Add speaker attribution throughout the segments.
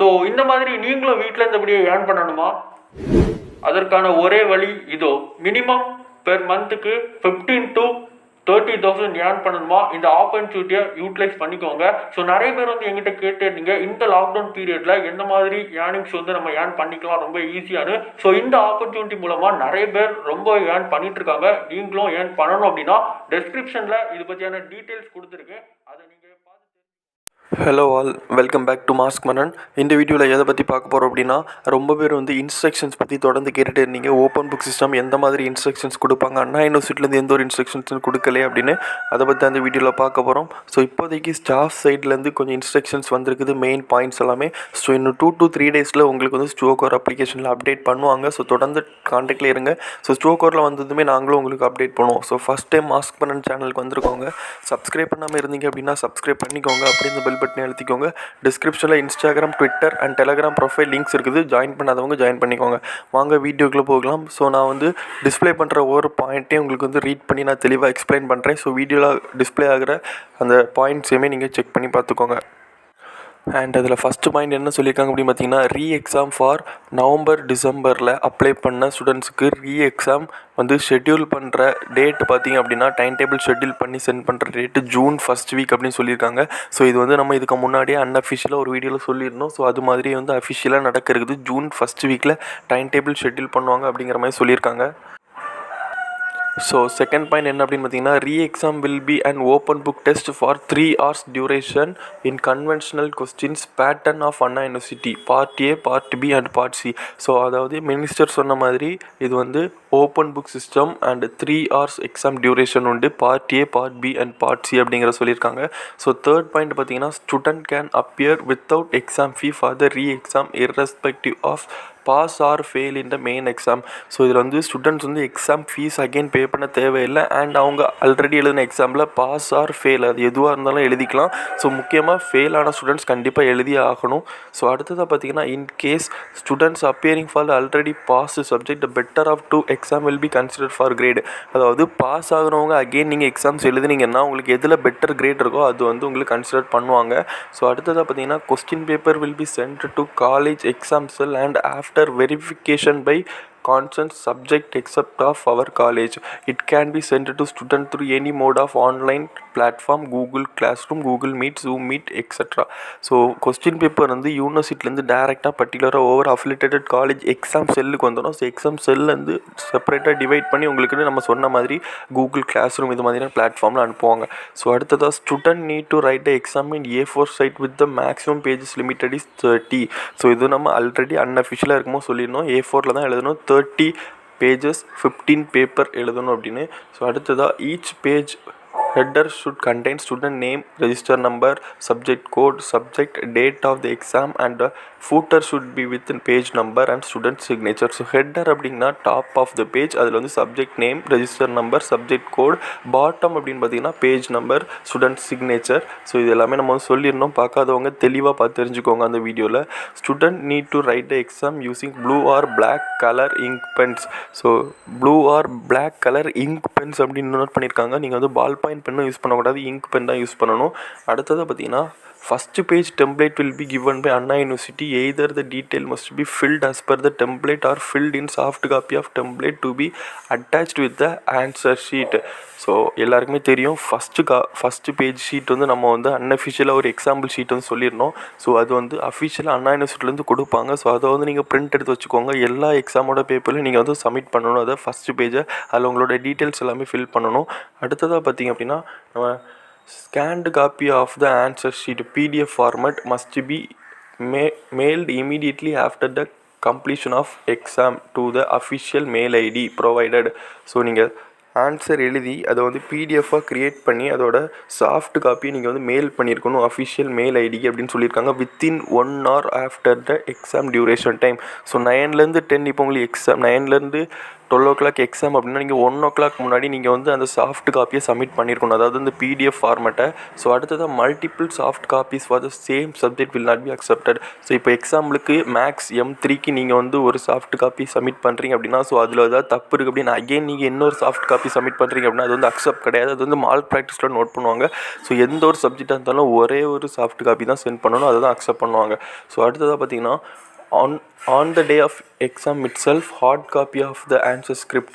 Speaker 1: So இந்த மாதிரி நீங்களும் வீட்டில் இருந்தபடியே ஏர்ன் பண்ணணுமா? அதற்கான ஒரே வழி இதோ. மினிமம் பெர் மந்த்துக்கு 15 to 30,000 ஏர்ன் பண்ணணுமா? இந்த ஆப்பர்ச்சுனிட்டியை யூட்டிலைஸ் பண்ணிக்கோங்க. ஸோ நிறைய பேர் வந்து எங்கிட்ட கேட்டுருந்தீங்க, இந்த லாக்டவுன் பீரியடில் எந்த மாதிரி ஏர்னிங்ஸ் வந்து நம்ம ஏர்ன் பண்ணிக்கலாம் ரொம்ப ஈஸியானு. ஸோ இந்த ஆப்பர்ச்சுனிட்டி மூலமாக நிறைய பேர் ரொம்ப ஏர்ன் பண்ணிட்டு இருக்காங்க. நீங்களும் ஏர்ன் பண்ணணும் அப்படின்னா டெஸ்கிரிப்ஷனில் இது பற்றியான டீட்டெயில்ஸ் கொடுத்துருக்கேன், அதை நீங்கள்
Speaker 2: hello all, welcome back to mask மன்னன். இந்த வீடியோவில் எதை பற்றி பார்க்க போகிறோம் அப்படின்னா, ரொம்ப பேர் வந்து இன்ஸ்ட்ரக்ஷன்ஸ் பற்றி தொடர்ந்து கேட்டுகிட்டே இருந்தீங்க. ஓப்பன் புக் சிஸ்டம் எந்த மாதிரி இன்ஸ்ட்ரக்ஷன்ஸ் கொடுப்பாங்க, அண்ணா யூனிவர்சிட்டிலேருந்து எந்த ஒரு இன்ஸ்ட்ரக்ஷன்ஸும் கொடுக்கல அப்படின்னு அதை பற்றி அந்த வீடியோவில் பார்க்க போகிறோம். ஸோ இப்போதைக்கு ஸ்டாஃப் சைட்லேருந்து கொஞ்சம் இன்ஸ்ட்ரக்ஷன்ஸ் வந்திருக்குது, மெயின் பாயிண்ட்ஸ் எல்லாமே. ஸோ இன்னும் 2 to 3 டேஸில் உங்களுக்கு வந்து ஸ்டோகோர் அப்ளிகேஷனில் அப்டேட் பண்ணுவாங்க. ஸோ தொடர்ந்து கான்டாக்டில் இருங்க. ஸோ ஸ்டோகோரில் வந்ததுமே நாங்களும் உங்களுக்கு அப்டேட் பண்ணுவோம். ஸோ ஃபஸ்ட் டைம் மாஸ்க் மன்னன் சேனலுக்கு வந்திருக்கோங்க. சப்ஸ்கிரைப் பண்ணாமல் இருந்தீங்க அப்படின்னா சப்ஸ்கிரைப் பண்ணிக்கோங்க. அப்படி இந்த பெல் பட்டனை அழுத்திக்கோங்க. டிஸ்கிரிப்ஷனில் Instagram, Twitter and Telegram profile links இருக்குது. ஜாயின் பண்ணாதவங்க ஜாயின் பண்ணிக்கோங்க. வாங்க வீடியோக்குள்ளே போகலாம். ஸோ நான் வந்து டிஸ்பிளே பண்ணுற ஒவ்வொரு பாயிண்ட்டையும் உங்களுக்கு வந்து ரீட் பண்ணி நான் தெளிவாக எக்ஸ்பிளைன் பண்ணுறேன். ஸோ வீடியோவில் டிஸ்பிளே ஆகிற அந்த பாயிண்ட்ஸையுமே நீங்கள் செக் பண்ணி பார்த்துக்கோங்க. அண்ட் அதில் ஃபஸ்ட்டு பாயிண்ட் என்ன சொல்லியிருக்காங்க அப்படின்னு பார்த்தீங்கன்னா, எக்ஸாம் ஃபார் நவம்பர் டிசம்பரில் அப்ளை பண்ண ஸ்டூடெண்ட்ஸுக்கு எக்ஸாம் வந்து ஷெட்யூல் பண்ணுற டேட் பார்த்திங்க அப்படின்னா, டைம் டேபிள் ஷெட்யூல் பண்ணி சென்ட் பண்ணுற டேட்டு ஜூன் 1st வீக் அப்படின்னு சொல்லியிருக்காங்க. ஸோ இது வந்து நம்ம இதுக்கு முன்னாடியே அன்அஃபிஷியலாக ஒரு வீடியோவில் சொல்லியிருந்தோம். ஸோ அது மாதிரி வந்து அஃபிஷியலாக நடக்கிறது ஜூன் 1st வீக்கில் டைம் டேபிள் ஷெட்யூல் பண்ணுவாங்க அப்படிங்கிற மாதிரி சொல்லியிருக்காங்க. ஸோ செகண்ட் பாயிண்ட் என்ன அப்படின்னு பார்த்தீங்கன்னா, exam will be and open book test for 3 hours duration in conventional questions pattern of Anna university part A, part B and part C. So அதாவது minister சொன்ன மாதிரி இது வந்து open book system and 3 hours exam duration உண்டு. Part A, part B and part C அப்படிங்கிற சொல்லியிருக்காங்க. So third point பார்த்தீங்கன்னா, student can appear without exam fee for the exam irrespective of pass R fail in the main exam. So இதில் வந்து students வந்து exam fees again பே பண்ண தேவையில்லை. And அவங்க already எழுதின எக்ஸாமில் பாஸ் ஆர் ஃபெயில் அது எதுவாக இருந்தாலும் எழுதிக்கலாம். ஸோ முக்கியமாக ஃபெயில் ஆன ஸ்டூடெண்ட்ஸ் கண்டிப்பாக எழுதியே ஆகணும். ஸோ அடுத்ததாக பார்த்தீங்கன்னா, in case students appearing for already pass subject better off 2 exam will be consider for grade. அதாவது பாஸ் ஆகிறவங்க அகெயின் நீங்கள் எக்ஸாம்ஸ் எழுதுனீங்கன்னா உங்களுக்கு எதில் பெட்டர் கிரேட் இருக்கோ அது வந்து உங்களுக்கு கன்சிடர் பண்ணுவாங்க. ஸோ அடுத்ததாக பார்த்தீங்கன்னா, question paper will be sent to college exam sell and after verification by consent subject except of our college. It can be sent to student through any mode of online platform, Google Classroom, Google Meet, Zoom Meet, etc. So question paper வந்து யூனிவர்சிட்டிலேருந்து டேரெக்டாக பர்டிகுலராக over affiliated college exam செல்லுக்கு வந்துடும். So exam செல்லேருந்து செப்பரேட்டாக divide பண்ணி உங்களுக்கு நம்ம சொன்ன மாதிரி கூகுள் கிளாஸ் ரூம் இது மாதிரியான பிளாட்ஃபார்மில் அனுப்புவாங்க. ஸோ அடுத்ததாக student need to write exam in A4 size with the maximum pages limited is 30. So இது நம்ம ஆல்ரெடி அன்அஃபிஷியலாக இருக்கும்போது சொல்லியிருந்தோம், A4ல் தான் எழுதணும். 30 pages 15 பேப்பர் எழுதணும் அப்படின்னு. ஸோ அடுத்ததாக each page header should contain student name, register number, subject code, subject, date of the exam and the footer should be within page number and student signature. So header அப்படின்னா top of the page, அதில் வந்து subject name, register number, subject code. bottom அப்படின்னு பார்த்தீங்கன்னா page number, student signature. So இது எல்லாமே நம்ம வந்து சொல்லியிருந்தோம், பார்க்காதவங்க தெளிவாக பார்த்து தெரிஞ்சுக்கோங்க அந்த வீடியோவில். Student need to write the exam using blue or black colour ink pens. So blue or black colour ink pens அப்படின்னு நோட் பண்ணியிருக்காங்க. நீங்கள் வந்து பால் பாயிண்ட் பென்னும் யூஸ் பண்ணக்கூடாது, இங்க் பென் தான் யூஸ் பண்ணணும். அடுத்தது பார்த்தீங்கன்னா, first page template will be given by Anna university. Either the detail must be filled as per the template or filled in soft copy of template to be attached with the answer sheet. So எல்லாருக்குமே தெரியும், first page sheet வந்து நம்ம வந்து அன்அஃபிஷியலாக ஒரு example sheet வந்து சொல்லியிருந்தோம். So அது வந்து அஃபிஷியலாக அண்ணா யூனிவர்சிட்டிலேருந்து கொடுப்பாங்க. ஸோ அதை வந்து நீங்கள் பிரிண்ட் எடுத்து வச்சுக்கோங்க. எல்லா எக்ஸாமோட பேப்பர்லையும் நீங்கள் வந்து சப்மிட் பண்ணணும். அதை ஃபஸ்ட்டு பேஜை அதில் உங்களோட டீட்டெயில்ஸ் எல்லாமே ஃபில் பண்ணணும். அடுத்ததாக பார்த்திங்க அப்படின்னா, நம்ம scanned copy of the answer sheet PDF format must be mailed immediately after the completion of exam to the official mail ID provided. So நீங்கள் ஆன்சர் எழுதி அதை வந்து பிடிஎஃபாக க்ரியேட் பண்ணி அதோட சாஃப்ட் காப்பியை நீங்கள் வந்து மெயில் பண்ணியிருக்கணும் அஃபிஷியல் மெயில் ஐடிக்கு அப்படின்னு சொல்லியிருக்காங்க. Within 1 hour after the exam duration time. So 9லேருந்து 10 இப்போ உங்களுக்கு எக்ஸாம் 9லேருந்து 12 o'clock எக்ஸாம் அப்படின்னா நீங்கள் 1 o'clock முன்னாடி நீங்கள் வந்து அந்த சாஃப்ட் காப்பியை சப்மிட் பண்ணியிருக்கணும், அதாவது இந்த PDF ஃபார்மேட்டை. ஸோ அடுத்ததாக multiple soft copies for the same subject will not be accepted. So இப்போ எக்ஸாம்பிளுக்கு மேக்ஸ் M3க்கு நீங்கள் வந்து ஒரு சாஃப்ட் காப்பி சப்மிட் பண்ணுறீங்க அப்படின்னா, ஸோ அதில் ஏதாவது தப்பு இருக்குது அப்படின்னா அகைன் நீங்கள் இன்னொரு சாஃப்ட் காப்பி சப்மிட் பண்ணுறீங்க அப்படின்னா அது வந்து அக்செப்ட் கிடையாது. அது வந்து மால் ப்ராக்டிஸில் நோட் பண்ணுவாங்க. ஸோ எந்த ஒரு சப்ஜெக்டாக இருந்தாலும் ஒரே ஒரு சாஃப்ட் காப்பி தான் சென்ட் பண்ணணும், அதை தான் அக்செப்ட் பண்ணுவாங்க. ஸோ அடுத்ததாக பார்த்தீங்கன்னா on the day of exam itself hard copy of the answer script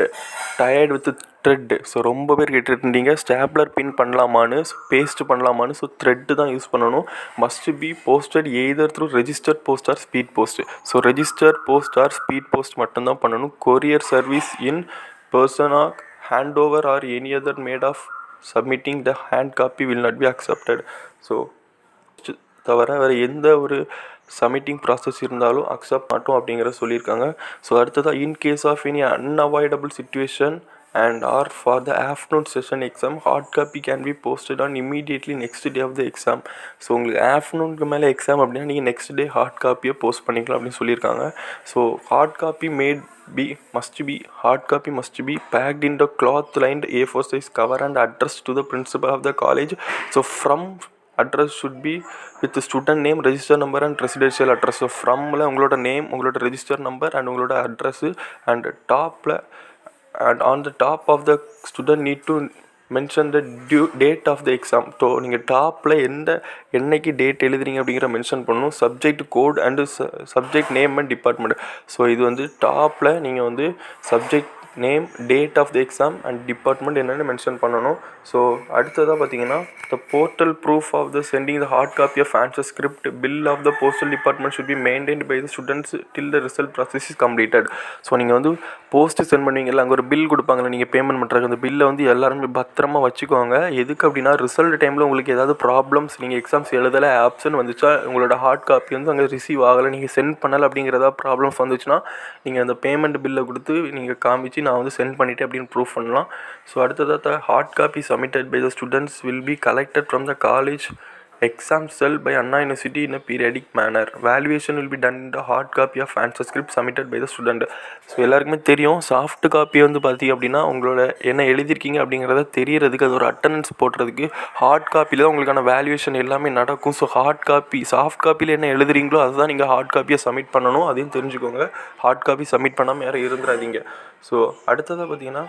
Speaker 2: tied with thread. So ரொம்ப பேர் கேட்டுட்டு இருந்தீங்க ஸ்டாப்லர் பின் பண்ணலாமான்னு, பேஸ்ட் பண்ணலாமான்னு. ஸோ த்ரெட் தான் யூஸ் பண்ணணும். Must be posted either through registered post or speed post. So registered post or speed post மட்டும்தான் பண்ணணும். Courier service in person or hand over or any other mode of submitting the hand copy will not be accepted. So தவிர வேறு எந்த ஒரு submitting process இருந்தாலும் accept மாட்டோம் அப்படிங்கிற சொல்லியிருக்காங்க. ஸோ அடுத்ததாக in case of any unavoidable situation and or for the afternoon session exam hard copy can be posted on immediately next day of the exam. So உங்களுக்கு ஆஃப்டர்நூனுக்கு மேலே எக்ஸாம் அப்படின்னா நீங்கள் நெக்ஸ்ட் டே ஹார்ட் காப்பியை post பண்ணிக்கலாம் அப்படின்னு சொல்லியிருக்காங்க. So hard copy must be packed in the cloth lined A4 size cover and addressed to the principal of the college. So from address should be with student name, register number and residential address. So ஃப்ரம்மில் உங்களோட name, உங்களோட register number and உங்களோட address and டாப்பில் and on the top of the student need to mention the date of the exam. So நீங்கள் டாப்பில் என்னைக்கு date எழுதுறீங்க அப்படிங்கிற மென்ஷன் பண்ணணும். Subject code and subject name and department. So இது வந்து டாப்பில் நீங்கள் வந்து subject name, date of the exam and department என்னென்னு மென்ஷன் பண்ணணும். ஸோ அடுத்ததாக பார்த்தீங்கன்னா the portal proof of the sending the hard copy of answer script bill of the postal department should be maintained by the students till the result process is completed. So நீங்கள் வந்து post send பண்ணுவீங்கல்ல, அங்கே ஒரு bill கொடுப்பாங்கல்ல நீங்கள் payment பண்ணுறாங்க, அந்த பில்லை வந்து எல்லாருமே பத்திரமா வச்சுக்கோங்க. எதுக்கு அப்படின்னா ரிசல்ட் டைமில் உங்களுக்கு ஏதாவது ப்ராப்ளம்ஸ், நீங்கள் எக்ஸாம்ஸ் எழுதலை, ஆப்ஷன் வந்துச்சா, உங்களோட ஹார்ட் காப்பி வந்து அங்கே ரிசீவ் ஆகலை, நீங்கள் சென்ட் பண்ணலை அப்படிங்கிறதா ப்ராப்ளம்ஸ் வந்துச்சுன்னா நீங்கள் அந்த பேமெண்ட் பில்லை கொடுத்து நீங்கள் காமிச்சு நான் வந்து சென்ட் பண்ணிவிட்டு அப்படின்னு ப்ரூஃப் பண்ணலாம். ஸோ அடுத்ததாக hard copy submitted by the students will be collected from the college exam cell by Anna University in a periodic manner. Valuation will be done in the hard copy of answer script submitted by the student. So எல்லாருக்குமே தெரியும் soft copy வந்து பார்த்தீங்க அப்படின்னா உங்களோட என்ன எழுதியிருக்கீங்க அப்படிங்கிறத தெரியறதுக்கு, அது ஒரு அட்டண்டன்ஸ் போடுறதுக்கு ஹார்ட் காப்பியில் தான் உங்களுக்கான வேல்யூவேஷன் எல்லாமே நடக்கும். ஸோ சாஃப்ட் காப்பியில் என்ன எழுதுறீங்களோ அதுதான் நீங்கள் ஹார்ட் காப்பியை சப்மிட் பண்ணணும், அதையும் தெரிஞ்சுக்கோங்க. ஹார்ட் காப்பி சப்மிட் பண்ணாமல் யாரும் இருந்துடாதீங்க. ஸோ அடுத்ததாக பார்த்தீங்கன்னா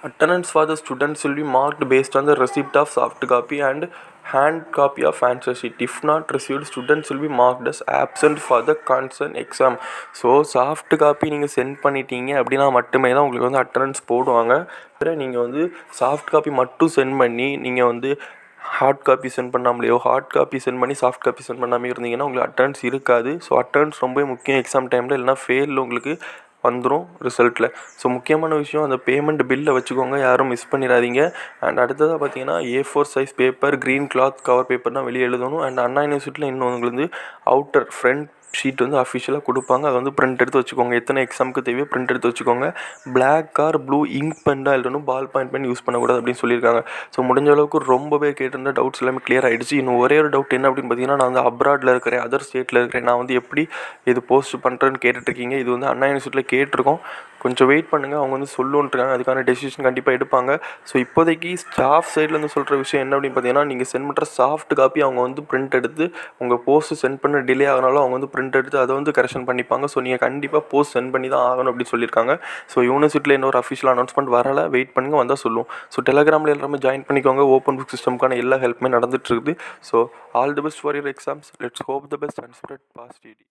Speaker 2: attendance for the students will be marked based on the receipt of soft copy and hand copy of answer sheet. If not received, students will be marked as absent for the concerned exam. So soft copy நீங்கள் sent பண்ணிட்டீங்க அப்படின்னா மட்டுமே தான் உங்களுக்கு வந்து attendance போடுவாங்க. நீங்கள் வந்து சாஃப்ட் காப்பி மட்டும் சென்ட் பண்ணி நீங்கள் வந்து ஹார்ட் காப்பி சென்ட் பண்ணாமலையோ, ஹார்ட் காப்பி சென்ட் பண்ணி சாஃப்ட் காப்பி சென்ட் பண்ணாமல் இருந்தீங்கன்னா உங்களுக்கு அட்டண்டன்ஸ் இருக்காது. ஸோ அட்டண்டன்ஸ் ரொம்ப முக்கியம் எக்ஸாம் டைமில், இல்லைனா ஃபெயிலில் உங்களுக்கு வந்துடும் ரிசல்ட்டில். ஸோ முக்கியமான விஷயம் அந்த பேமெண்ட் பில்லை வச்சுக்கோங்க, யாரும் மிஸ் பண்ணிடாதீங்க. அண்ட் அடுத்ததாக பார்த்தீங்கன்னா A4 size paper, green cloth cover paper தான் வெளியே எழுதணும். அண்ட் அண்ணா யூனிவர்சிட்டியில் இன்னும் உங்களுக்கு வந்து அவுட்டர் ஃப்ரண்ட் ஷீட் வந்து அஃபிஷியலாக கொடுப்பாங்க, அதை வந்து பிரிண்ட் எடுத்து வச்சுக்கோங்க. எத்தனை எக்ஸாமுக்கு தேவையோ பிரிண்ட் எடுத்து வச்சுக்கோங்க. Black or blue ink pen தான் எழுதணும், பால் பாயிண்ட் பென் யூஸ் பண்ணக்கூடாது அப்படின்னு சொல்லியிருக்காங்க. ஸோ முடிஞ்ச அளவுக்கு ரொம்ப பேர் கேட்டிருந்த டவுட்ஸ் எல்லாமே கிளியர் ஆகிடுச்சு. இன்னும் ஒரே ஒரு டவுட் என்ன அப்படின்னு பார்த்தீங்கன்னா, நான் வந்து அப்ராடில் இருக்கிறேன், அதர் ஸ்டேட்டில் இருக்கிறேன், நான் வந்து எப்படி இது போஸ்ட் பண்ணுறேன்னு கேட்டுட்ருக்கீங்க. இது வந்து அண்ணா யூனிவர்சிட்டியில் கேட்டிருக்கோம், கொஞ்சம் வெயிட் பண்ணுங்கள், அவங்க வந்து சொல்லுன்ட்ருக்காங்க, அதுக்கான டெசிஷன் கண்டிப்பாக எடுப்பாங்க. ஸோ இப்போதைக்கு ஸ்டாஃப் சைட்லேருந்து சொல்கிற விஷயம் என்ன அப்படின்னு பார்த்தீங்கன்னா, நீங்கள் சென்ட் பண்ணுற சாஃப்ட் காப்பி அவங்க வந்து பிரிண்ட் எடுத்து உங்கள் போஸ்ட்டு சென்ட் பண்ண டிலே ஆகினாலும் அவங்க வந்து பிரிண்ட் எடுத்து அதை வந்து கரெக்ஷன் பண்ணிப்பாங்க. ஸோ நீங்கள் கண்டிப்பாக போஸ்ட் சென்ட் பண்ணி தான் ஆகணும் அப்படின்னு சொல்லியிருக்காங்க. ஸோ யூனிவர்சிட்டியில் இன்னொரு அஃபிஷியல் அனௌன்ஸ்மெண்ட் வரலை, வெயிட் பண்ணுங்கள், வந்தால் சொல்லுவோம். ஸோ டெலகிராமில் எல்லாமே ஜாயின் பண்ணிக்கோங்க, ஓப்பன் புக் சிஸ்டம்க்கான எல்லா ஹெல்ப்புமே நடந்துகிட்ருக்குது. So all the best for your exams. Let's hope the best and spread positivity.